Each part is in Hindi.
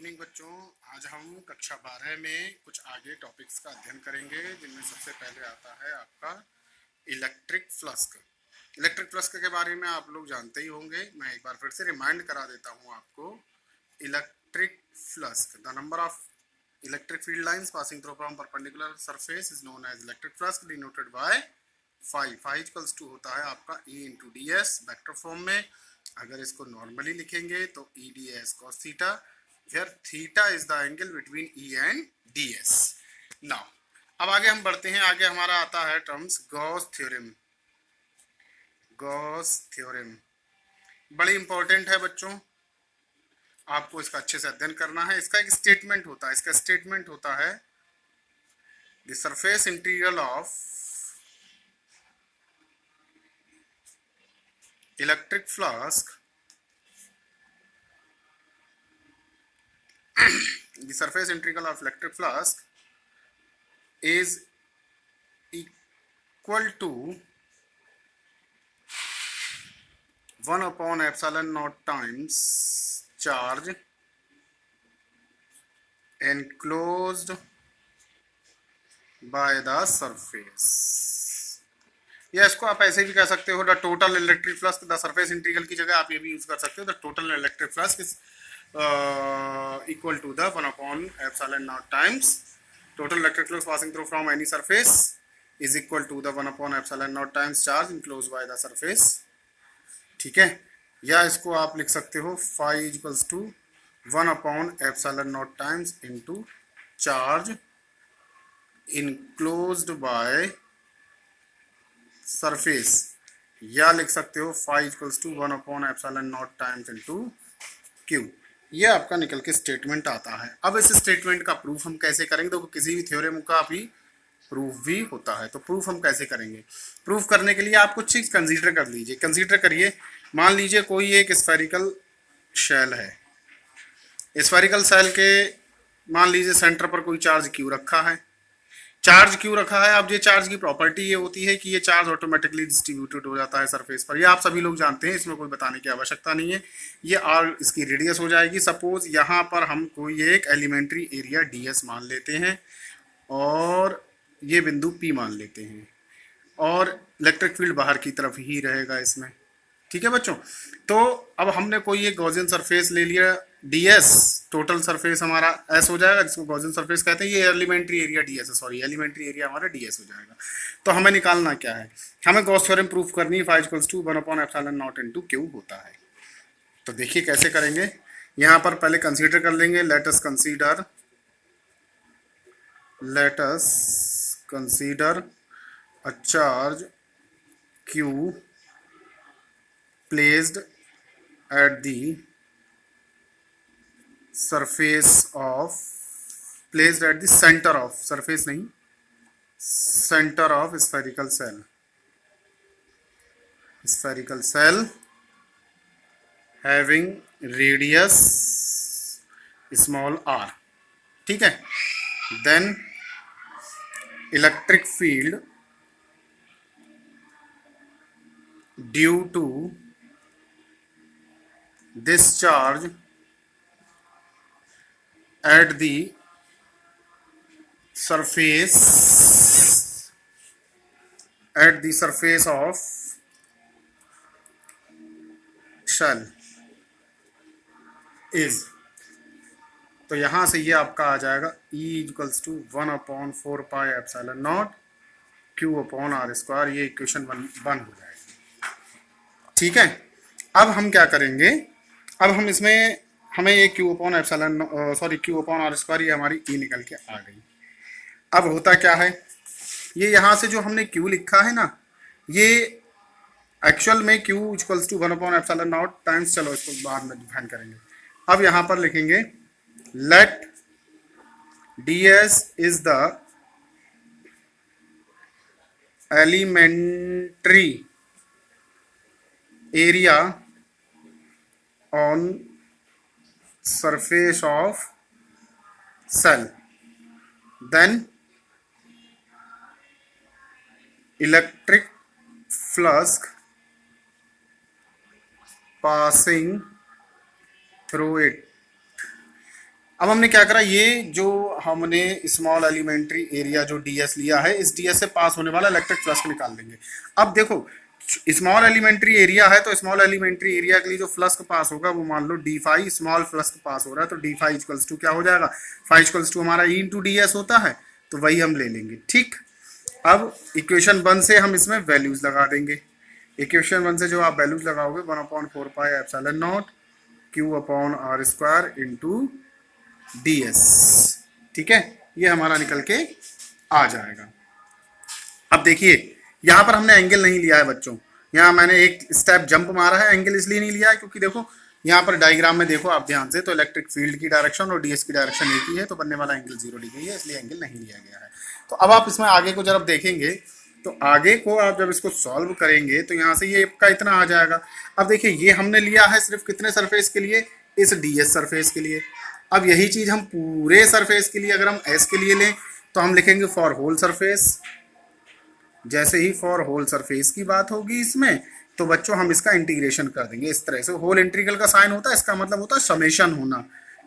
इवनिंग बच्चों। आज हम कक्षा 12 में कुछ आगे टॉपिक्स का अध्ययन करेंगे, जिनमें सबसे पहले आता है आपका इलेक्ट्रिक फ्लस्क। इलेक्ट्रिक फ्लस्क के बारे में आप लोग जानते ही होंगे, मैं एक बार फिर से रिमाइंड करा देता हूँ आपको। Electric flux, the number of electric field lines passing through from perpendicular surface is known as electric flux, denoted by phi equals to होता है आपका E into D s vector form में। अगर इसको नॉर्मली लिखेंगे तो e d s cos theta, where theta is the angle between e and d s. Now अब आगे हम बढ़ते हैं। आगे हमारा आता है terms Gauss theorem. Gauss theorem बड़ी इंपॉर्टेंट है बच्चों, आपको इसका अच्छे से अध्ययन करना है। इसका एक स्टेटमेंट होता है, इसका स्टेटमेंट होता है the surface integral of electric flux the surface integral of electric flusk is equal to 1 upon epsilon naught times charge enclosed by the surface, या इसको आप ऐसे भी कह सकते हो the total electric flux. The surface integral की जगह आप ये भी यूज कर सकते हो the total electric flux is equal to the 1 upon epsilon naught times total electric flux passing through from any surface is equal to the 1 upon epsilon naught times charge enclosed by the surface। ठीक है, या इसको आप लिख सकते हो phi equals to 1 upon epsilon naught times into charge enclosed by surface, या लिख सकते हो phi equals to 1 upon epsilon naught times into q। ये आपका निकल के स्टेटमेंट आता है। अब इस स्टेटमेंट का प्रूफ हम कैसे करेंगे? तो किसी भी थ्योरम का भी प्रूफ भी होता है, तो प्रूफ हम कैसे करेंगे? प्रूफ करने के लिए आप कुछ चीज कंसीडर कर लीजिए। कंसीडर करिए, मान लीजिए कोई एक स्फेरिकल शेल है। स्फेरिकल शेल के मान लीजिए सेंटर पर कोई चार्ज क्यू रखा है। चार्ज क्यों रखा है? अब ये चार्ज की प्रॉपर्टी ये होती है कि ये चार्ज ऑटोमेटिकली डिस्ट्रीब्यूटेड हो जाता है सरफेस पर। ये आप सभी लोग जानते हैं, इसमें कोई बताने की आवश्यकता नहीं है। ये आर इसकी रेडियस हो जाएगी। सपोज यहाँ पर हम कोई एक एलिमेंट्री एरिया डी एस मान लेते हैं और ये बिंदु पी मान लेते हैं, और इलेक्ट्रिक फील्ड बाहर की तरफ ही रहेगा इसमें। ठीक है बच्चों, तो अब हमने कोई एक गॉसियन सरफेस ले लिया ds, टोटल सरफेस हमारा s हो जाएगा, जिसको गॉसियन सरफेस कहते हैं। ये एलिमेंट्री एरिया ds है, सॉरी एलिमेंट्री एरिया हमारा ds हो जाएगा। तो हमें निकालना क्या है? हमें गॉस थ्योरम प्रूफ करनी है। phi equals to 1 upon epsilon naught into q होता है। तो देखिए कैसे करेंगे। यहाँ पर पहले कंसीडर कर लेंगे, let us consider a charge q placed at the surface of, placed at the center of, surface नहीं, center of spherical cell having radius small r। ठीक है, then electric field due to this charge at the surface of shell is, तो यहां से ये आपका आ जाएगा E equals to 1 upon 4 pi epsilon not Q upon r square. ये इक्वेशन वन हो जाएगी। ठीक है, अब हम क्या करेंगे? अब हम इसमें हमें ये Q upon epsilon Q upon r square, ये हमारी E निकल के आ गई। अब होता क्या है, ये यहाँ से जो हमने Q लिखा है ना, ये एक्चुअल में Q equals to 1 upon epsilon not times, चलो इसको बाद में डिफाइन करेंगे। अब यहाँ पर लिखेंगे late ds is the elementary area on surface of cell, then electric flux passing through it। अब हमने क्या करा, ये जो हमने स्मॉल एलिमेंट्री एरिया जो डीएस लिया है, इस डीएस से पास होने वाला इलेक्ट्रिक फ्लक्स निकाल लेंगे। अब देखो स्मॉल एलिमेंट्री एरिया है, तो स्मॉल एलिमेंट्री एरिया के लिए जो फ्लक्स पास होगा वो मान लो डी फाई, स्मॉल फ्लक्स पास हो रहा है तो डी फाई इक्वल्स टू क्या हो जाएगा, फाई इक्वल्स टू हमारा ई इंटू डी एस होता है, तो वही हम ले लेंगे। ठीक, अब इक्वेशन 1 से हम इसमें वैल्यूज लगा देंगे। इक्वेशन 1 से जो आप वैल्यूज लगाओगे 1/4 pi epsilon not Q upon r square into D S. ठीक है, ये हमारा निकल के आ जाएगा। अब देखिए यहां पर हमने एंगल नहीं लिया है बच्चों, यहाँ मैंने एक स्टेप जंप मारा है, एंगल इसलिए नहीं लिया है क्योंकि देखो यहाँ पर डायग्राम में देखो आप ध्यान से, तो इलेक्ट्रिक फील्ड की डायरेक्शन और डीएस की डायरेक्शन एक ही है, तो बनने वाला एंगल 0 डिग्री है, इसलिए एंगल नहीं लिया गया है। तो अब आप इसमें आगे को जब देखेंगे, तो आगे को आप जब इसको सॉल्व करेंगे तो यहाँ से ये का इतना आ जाएगा। अब देखिए ये हमने लिया है सिर्फ कितने सरफेस के लिए, इस डीएस सरफेस के लिए। अब यही चीज हम पूरे सरफेस के लिए अगर हम एस के लिए लें तो हम लिखेंगे फॉर होल सरफेस। जैसे ही फॉर होल सरफेस की बात होगी इसमें, तो बच्चों हम इसका इंटीग्रेशन कर देंगे इस तरह से। होल इंटीग्रल का साइन होता है, इसका मतलब होता है समेशन होना।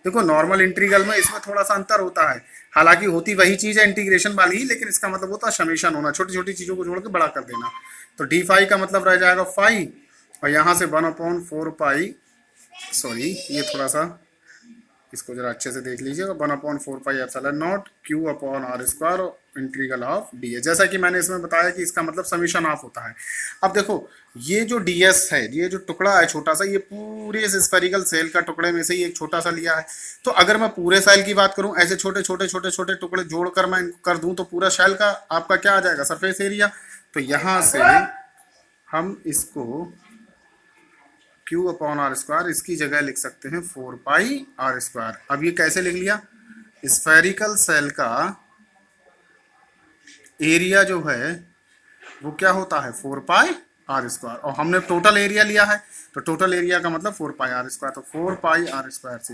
देखो नॉर्मल इंटीग्रल में इसमें थोड़ा सा अंतर होता है, हालांकि होती वही चीज है इंटीग्रेशन वाली ही, लेकिन इसका मतलब होता है समेशन होना, छोटी छोटी चीजों को जोड़ के बड़ा कर देना। तो डी फाई का मतलब रह जाएगा फाई, और यहाँ से 1/4 पाई, सॉरी ये थोड़ा सा इसको जरा अच्छे से देख लीजिएगा, 1/4 pi epsilon not Q upon r square integral of D S. जैसा कि मैंने इसमें बताया कि इसका मतलब समीशन ऑफ होता है। अब देखो ये जो डी एस है, ये जो टुकड़ा है छोटा सा, ये पूरे इस स्फेरिकल सेल का टुकड़े में से ही एक छोटा सा लिया है। तो अगर मैं पूरे सेल की बात करूं, ऐसे छोटे छोटे छोटे छोटे टुकड़े जोड़कर मैं इनको कर दूं, तो पूरा सेल का आपका क्या आ जाएगा, सरफेस एरिया। तो यहां से हम इसको क्यू अपॉन आर स्क्वायर, इसकी जगह लिख सकते हैं 4 पाई r स्क्वायर। अब ये कैसे लिख लिया, स्फेरिकल सेल का एरिया जो है वो क्या होता है 4 पाई r स्क्वायर, और हमने टोटल एरिया लिया है, तो टोटल एरिया का मतलब 4 पाई r स्क्वायर, तो 4 पाई r स्क्वायर से